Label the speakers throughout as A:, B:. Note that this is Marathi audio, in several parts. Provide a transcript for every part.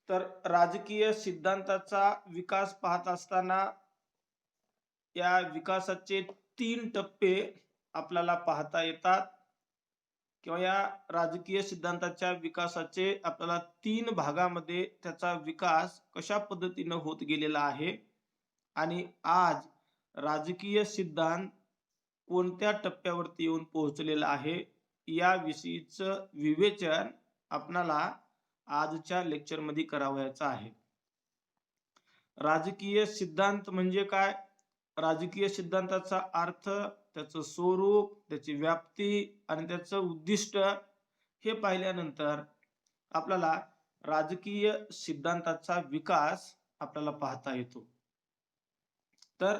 A: तर राजकीय सिद्धांताचा विकास पाहत असताना या विकासाचे 3 टप्पे आपल्याला पाहता येतात किंवा या राजकीय सिद्धांताच्या विकासाचे आपल्याला 3 भागामध्ये त्याचा विकास कशा पद्धतीनं होत गेलेला आहे आणि आज राजकीय सिद्धांत कोणत्या टप्प्यावरती येऊन पोहोचलेला आहे याविषयीचं विवेचन आपणाला आजच्या लेक्चरमध्ये करावयाचं आहे. राजकीय सिद्धांत म्हणजे काय? राजकीय सिद्धांताचा अर्थ, त्याचं स्वरूप, त्याची व्याप्ती आणि त्याचं उद्दिष्ट हे पाहिल्यानंतर आपल्याला राजकीय सिद्धांताचा विकास आपल्याला पाहता येतो. तर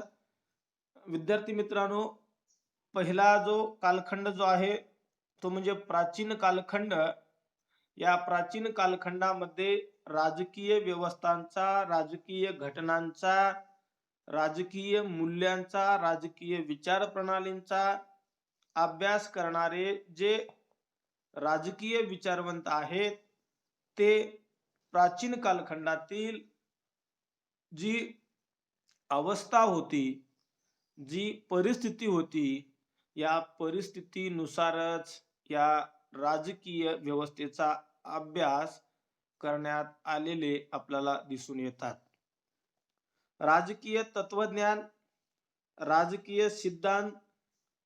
A: विद्यार्थी मित्रांनो, पहिला जो कालखंड जो आहे तो म्हणजे प्राचीन कालखंड. या प्राचीन कालखंडामध्ये राजकीय व्यवस्थांचा, राजकीय घटनांचा, राजकीय मूल्यांचा, राजकीय विचार प्रणालींचा अभ्यास करणारे जे राजकीय विचारवंत आहेत ते प्राचीन कालखंडातील जी अवस्था होती, जी परिस्थिती होती, या परिस्थितीनुसारच या राजकीय व्यवस्थेचा अभ्यास करण्यात आलेले आपल्याला दिसून येतात. राजकीय तत्वज्ञान, राजकीय सिद्धांत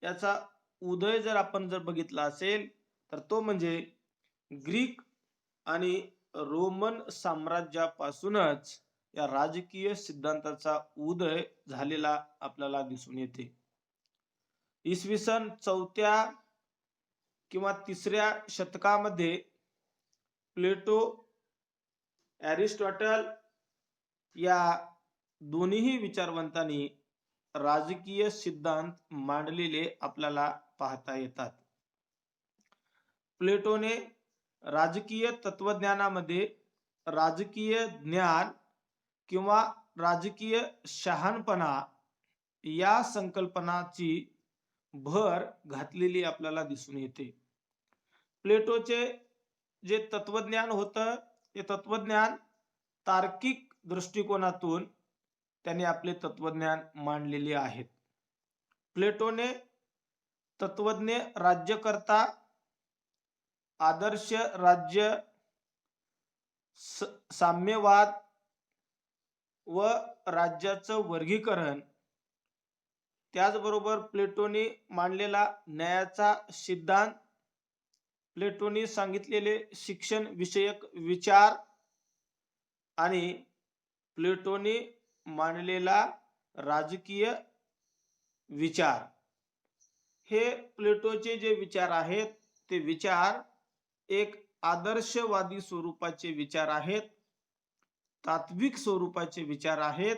A: याचा उदय जर आपण बघितला असेल तर तो म्हणजे ग्रीक आणि रोमन साम्राज्यापासूनच या राजकीय सिद्धांताचा उदय झालेला आपल्याला दिसून येते. इसवी सन 4थ्या किंवा 3ऱ्या शतकामध्ये प्लेटो, एरिस्टॉटल या दोन्ही विचारवंतांनी राजकीय सिद्धांत मांडलेले आपल्याला पाहता येतात. प्लेटोने राजकीय तत्वज्ञानामध्ये राजकीय ज्ञान किंवा राजकीय शहाणपणा या संकल्पनाची भर घातलेली आपल्याला दिसून येते. प्लेटोचे जे तत्वज्ञान होतं ते तत्वज्ञान तार्किक दृष्टिकोनातून त्याने आपले तत्वज्ञान मांडलेले आहेत. प्लेटोने तत्वज्ञ राज्यकर्ता, आदर्श राज्य, साम्यवाद व राज्याचं वर्गीकरण, त्याचबरोबर प्लेटोने मांडलेला न्यायाचा सिद्धांत, प्लेटोने सांगितलेले शिक्षण विषयक विचार आणि प्लेटोने मांडलेला राजकीय विचार, हे प्लेटोचे जे विचार आहेत ते विचार एक आदर्शवादी स्वरूपाचे विचार आहेत, तात्विक स्वरूपाचे विचार आहेत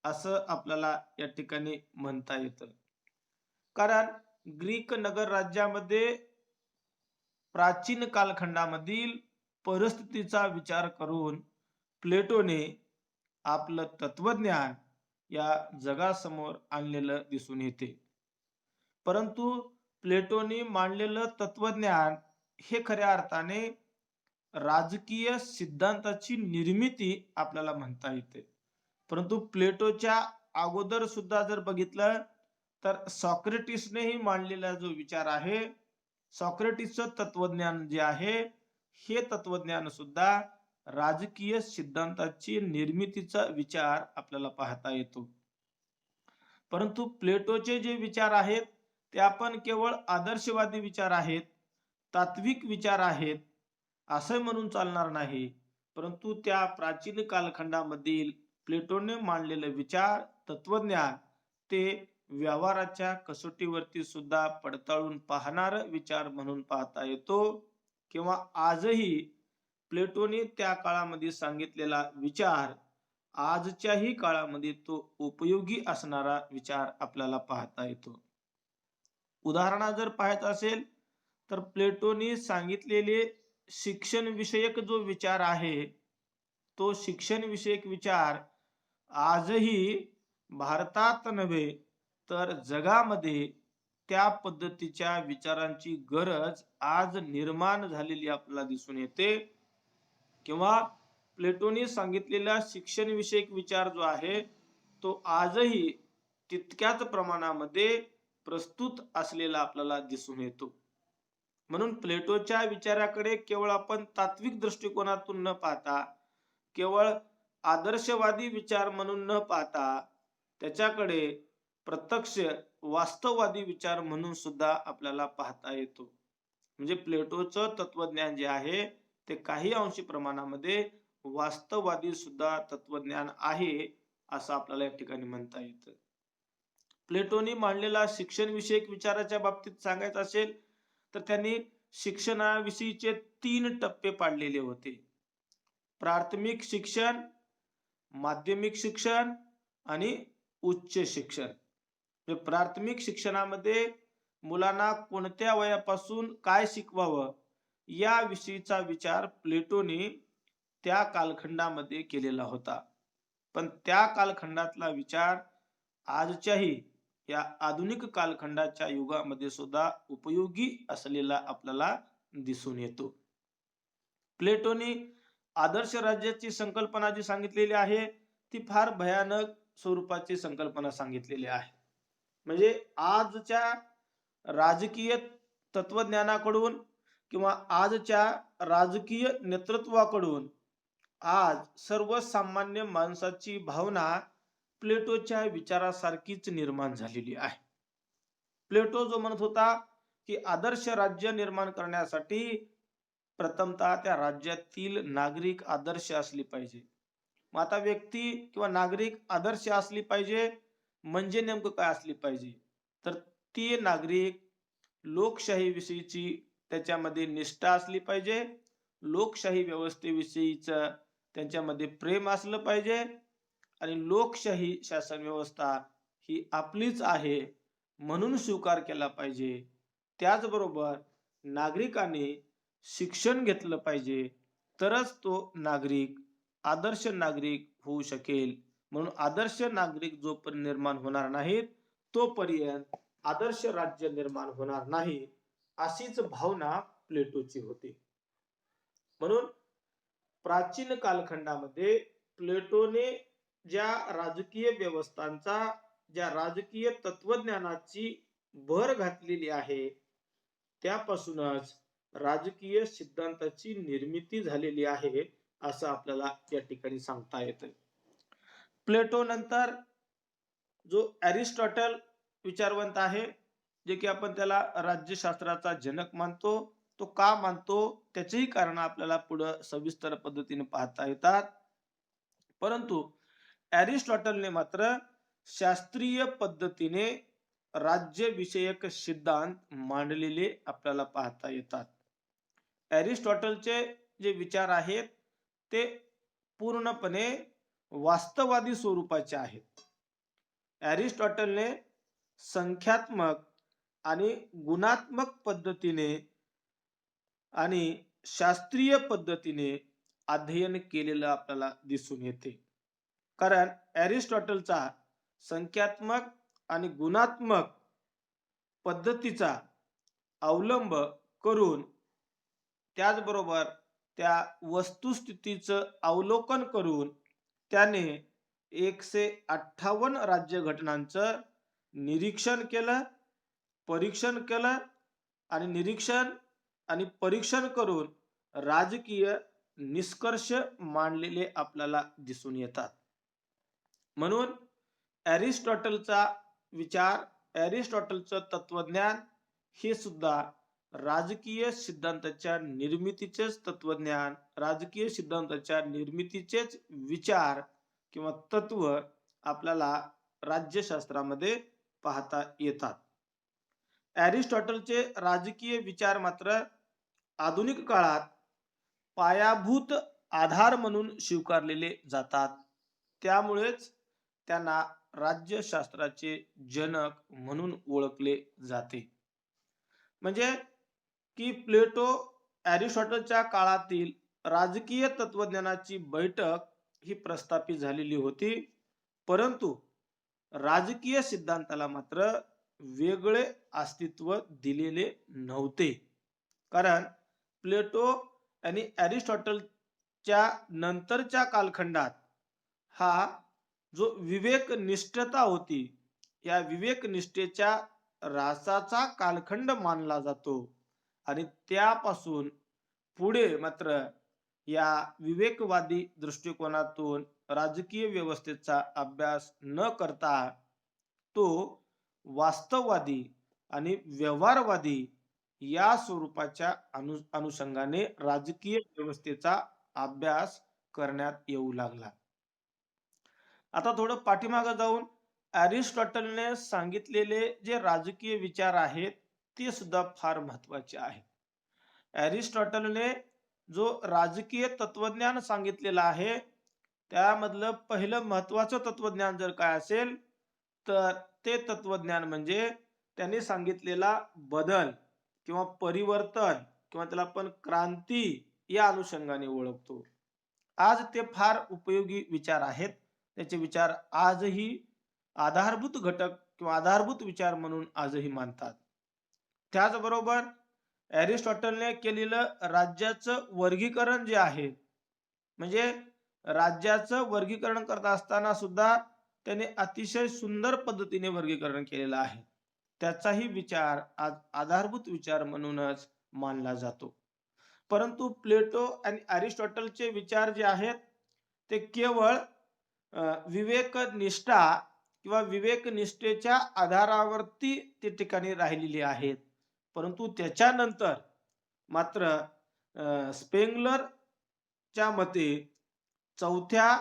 A: असं आपल्याला या ठिकाणी म्हणता येतं. कारण ग्रीक नगर राज्यामध्ये प्राचीन कालखंडामधील परिस्थितीचा विचार करून प्लेटोने आपलं तत्वज्ञान या जगासमोर आणलेलं दिसून येते. परंतु प्लेटोने मांडलेलं तत्वज्ञान हे खऱ्या अर्थाने राजकीय सिद्धांताची निर्मिती आपल्याला म्हणता येते. परंतु प्लेटोच्या अगोदर सुद्धा जर बघितलं तर सॉक्रेटिसनेही मांडलेला जो विचार आहे, सॉक्रेटिसचं तत्वज्ञान जे आहे हे तत्वज्ञान सुद्धा राजकीय सिद्धांताची निर्मितीचा विचार आपल्याला पाहता येतो. परंतु प्लेटोचे जे विचार आहेत ते आपण केवळ आदर्शवादी विचार आहेत, तात्विक विचार आहेत असं म्हणून चालणार नाही. परंतु त्या प्राचीन कालखंडामधील प्लेटोने मांडलेले विचार, तत्वज्ञान ते व्यवहाराच्या कसोटीवरती सुद्धा पडताळून पाहणारा विचार म्हणून पाहता येतो किंवा आजही प्लेटोने त्या काळामध्ये सांगितलेला विचार आजच्याही काळामध्ये तो उपयोगी असणारा विचार आपल्याला पाहता येतो. उदाहरण जर पाहायचं असेल तर प्लेटोने सांगितलेले शिक्षण विषयक जो विचार आहे तो शिक्षण विषयक विचार आजही भारतात नव्हे तर जगामध्ये त्या पद्धतीच्या विचारांची गरज आज निर्माण झालेली आपल्याला दिसून येते. किंवा प्लेटोने सांगितलेला शिक्षण विषयक विचार जो आहे तो आजही तितक्याच प्रमाणामध्ये प्रस्तुत असलेला आपल्याला दिसून येतो. म्हणून प्लेटोच्या विचाराकडे केवळ आपण तात्विक दृष्टिकोनातून न पाहता, केवळ आदर्शवादी विचार म्हणून न पाहता, त्याच्याकडे प्रत्यक्ष वास्तववादी विचार म्हणून सुद्धा आपल्याला पाहता येतो. म्हणजे प्लेटोचं तत्वज्ञान जे आहे ते काही अंशी प्रमाणामध्ये वास्तववादी सुद्धा तत्वज्ञान आहे असं आपल्याला या ठिकाणी म्हणता येतं. प्लेटोनी मांडलेला शिक्षण विषयक विचाराच्या बाबतीत सांगायचं असेल तर त्यांनी शिक्षणाविषयीचे 3 टप्पे पाडलेले होते. प्राथमिक शिक्षण, माध्यमिक शिक्षण आणि उच्च शिक्षण. प्राथमिक शिक्षणामध्ये मुलांना कोणत्या वयापासून काय शिकवावं या विषयीचा विचार प्लेटोने त्या कालखंडामध्ये केलेला होता. पण त्या कालखंडातला विचार आजच्याही या आधुनिक कालखंडाच्या युगामध्ये सुद्धा उपयोगी असलेला आपल्याला दिसून येतो. प्लेटोने आदर्श राज्याची संकल्पना जी सांगितलेली आहे ती फार भयानक स्वरूपाची संकल्पना सांगितलेली आहे. म्हणजे आजच्या राजकीय तत्वज्ञानाकडून किंवा आजच्या राजकीय नेतृत्वाकडून आज सर्वसामान्य माणसाची भावना प्लेटोच्या विचारासारखीच निर्माण झालेली आहे. प्लेटो जो म्हणत होता की आदर्श राज्य निर्माण करण्यासाठी प्रथमतः त्या राज्यातील नागरिक आदर्श असली पाहिजे. मग आता व्यक्ती किंवा नागरिक आदर्श असली पाहिजे म्हणजे नेमकं काय असली पाहिजे, तर ती नागरिक लोकशाही विषयीची त्याच्यामध्ये निष्ठा असली पाहिजे, लोकशाही व्यवस्थेविषयीच त्यांच्यामध्ये प्रेम असलं पाहिजे आणि लोकशाही शासन व्यवस्था ही आपलीच आहे म्हणून स्वीकार केला पाहिजे. त्याचबरोबर नागरिकांनी शिक्षण घेतलं पाहिजे तरच तो नागरिक आदर्श नागरिक होऊ शकेल. म्हणून आदर्श नागरिक जोपर्यंत निर्माण होणार नाहीत तोपर्यंत आदर्श राज्य निर्माण होणार नाही अशीच भावना प्लेटोची होती. म्हणून प्राचीन कालखंडामध्ये प्लेटोने ज्या राजकीय व्यवस्थांचा, ज्या राजकीय तत्वज्ञानाची भर घातलेली आहे त्यापासूनच राजकीय सिद्धांताची निर्मिती झालेली आहे असं आपल्याला या ठिकाणी सांगता येतं. प्लेटो नंतर जो अरिस्टॉटल विचारवंत आहे, जे की आपण त्याला राज्यशास्त्राचा जनक मानतो, तो का मानतो त्याचीही कारण आपल्याला पुढे सविस्तर पद्धतीने पाहता येतात. परंतु अरिस्टॉटलने मात्र शास्त्रीय पद्धतीने राज्यविषयक सिद्धांत मांडलेले आपल्याला पाहता येतात. अरिस्टॉटलचे जे विचार आहेत ते पूर्णपणे वास्तववादी स्वरूपाचे आहेत. अरिस्टॉटलने संख्यात्मक आणि गुणात्मक पद्धतीने आणि शास्त्रीय पद्धतीने अध्ययन केलेलं आपल्याला दिसून येते. कारण अरिस्टॉटलचा संख्यात्मक आणि गुणात्मक पद्धतीचा अवलंब करून त्याचबरोबर त्या वस्तुस्थितीचं अवलोकन करून त्याने 158 राज्यघटनांचं निरीक्षण केलं, परीक्षण केलं आणि निरीक्षण आणि परीक्षण करून राजकीय निष्कर्ष मांडलेले आपल्याला दिसून येतात. म्हणून अरिस्टॉटलचा विचार, अरिस्टॉटलचं तत्वज्ञान हे सुद्धा राजकीय सिद्धांताच्या निर्मितीचेच तत्वज्ञान, राजकीय सिद्धांताच्या निर्मितीचेच विचार किंवा तत्व आपल्याला राज्यशास्त्रामध्ये पाहता येतात. अरिस्टॉटलचे राजकीय विचार मात्र आधुनिक काळात पायाभूत आधार म्हणून स्वीकारलेले जातात. त्यामुळेच त्यांना राज्यशास्त्राचे जनक म्हणून ओळखले जाते. म्हणजे की प्लेटो अरिस्टॉटलच्या काळातील राजकीय तत्वज्ञानाची बैठक ही प्रस्थापित झालेली होती, परंतु राजकीय सिद्धांताला मात्र वेगळे अस्तित्व दिलेले नव्हते. कारण प्लेटो आणि अरिस्टॉटल च्या नंतरच्या कालखंडात हा जो विवेकनिष्ठता होती, या विवेकनिष्ठेच्या ऱ्हासाचा कालखंड मानला जातो आणि त्यापासून पुढे मात्र या विवेकवादी दृष्टिकोनातून राजकीय व्यवस्थेचा अभ्यास न करता तो वास्तववादी आणि व्यवहारवादी या स्वरूपाच्या अनुषंगाने राजकीय व्यवस्थेचा अभ्यास करण्यात येऊ लागला. आता थोडं पाठीमागं जाऊन अरिस्टॉटलने सांगितलेले जे राजकीय विचार आहेत ते सुद्धा फार महत्वाचे आहेत. अरिस्टॉटलने जो राजकीय तत्वज्ञान सांगितलेलं आहे त्यामधलं पहिलं महत्वाचं तत्वज्ञान जर काय असेल तर ते तत्वज्ञान म्हणजे त्यांनी सांगितलेला बदल किंवा परिवर्तन किंवा त्याला आपण क्रांती या अनुषंगाने ओळखतो. आज ते फार उपयोगी विचार आहेत. त्याचे विचार आजही आधारभूत घटक किंवा आधारभूत विचार म्हणून आजही मानतात. त्याचबरोबर अरिस्टॉटलने केलेलं राज्याचं वर्गीकरण जे आहे म्हणजे राज्याचं वर्गीकरण करत असताना सुद्धा त्याने अतिशय सुंदर पद्धतीने वर्गीकरण केलेलं आहे. त्याचाही विचार आज आधारभूत विचार म्हणूनच मानला जातो. परंतु प्लेटो आणि अरिस्टॉटलचे विचार जे आहेत ते केवळ विवेकनिष्ठा किंवा विवेकनिष्ठेच्या आधारावरती ते ठिकाणी राहिलेली आहेत. परंतु त्याच्यानंतर मात्र स्पेंगलरच्या मते चौथ्या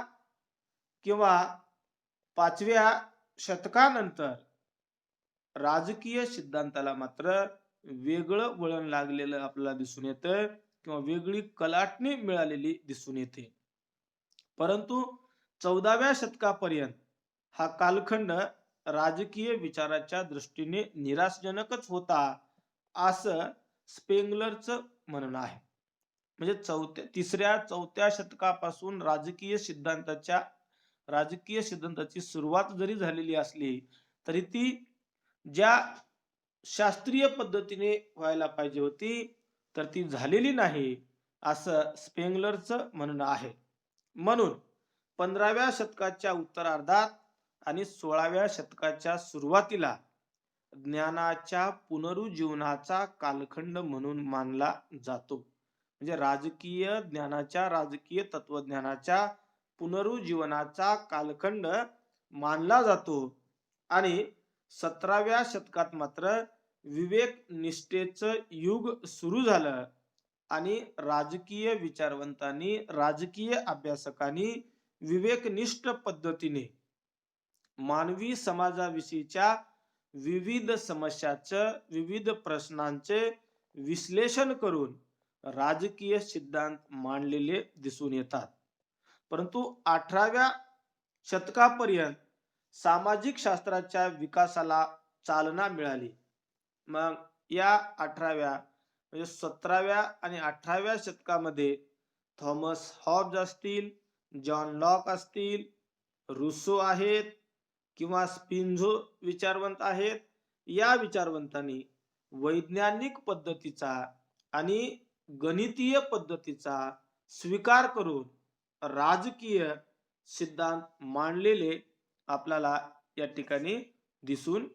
A: किंवा 5व्या शतकानंतर राजकीय सिद्धांताला मात्र वेगळं वळण लागलेलं आपल्याला दिसून येतं किंवा वेगळी कलाटणी मिळालेली दिसून येते. परंतु 14व्या शतकापर्यंत हा कालखंड राजकीय विचाराच्या दृष्टीने निराशजनकच होता असं स्पेंगलरचं म्हणणं आहे. म्हणजे तिसऱ्या चौथ्या शतकापासून राजकीय सिद्धांताची सुरुवात जरी झालेली असली तरी ती ज्या शास्त्रीय पद्धतीने व्हायला पाहिजे होती तर ती झालेली नाही असं स्पेंगलरचं म्हणणं आहे. म्हणून 15व्या शतकाच्या उत्तरार्धात आणि 16व्या शतकाच्या सुरुवातीला ज्ञानाच्या पुनरुज्जीवनाचा कालखंड म्हणून मानला जातो. म्हणजे राजकीय तत्वज्ञानाच्या पुनरुज्जीवनाचा कालखंड मानला जातो आणि 17व्या शतकात मात्र विवेक निष्ठेचं युग सुरू झालं आणि राजकीय विचारवंतांनी राजकीय अभ्यासकांनी विवेकनिष्ठ पद्धतीने मानवी समाजाविषयीच्या विविध समस्याचं विविध प्रश्नांचे विश्लेषण करून राजकीय सिद्धांत मांडलेले दिसून येतात. परंतु 18व्या शतकापर्यंत सामाजिक शास्त्राच्या विकासाला चालना मिळाली. मग या 18व्या म्हणजे 17व्या आणि 18व्या शतकामध्ये थॉमस हॉब्ज असतील, जॉन लॉक असतील, रुसो आहेत किंवा स्पिनझो विचारवंत आहेत. या विचारवंतांनी वैज्ञानिक पद्धतीचा आणि गणितीय पद्धतीचा स्वीकार करून राजकीय सिद्धांत मांडलेले आपल्याला या ठिकाणी दिसून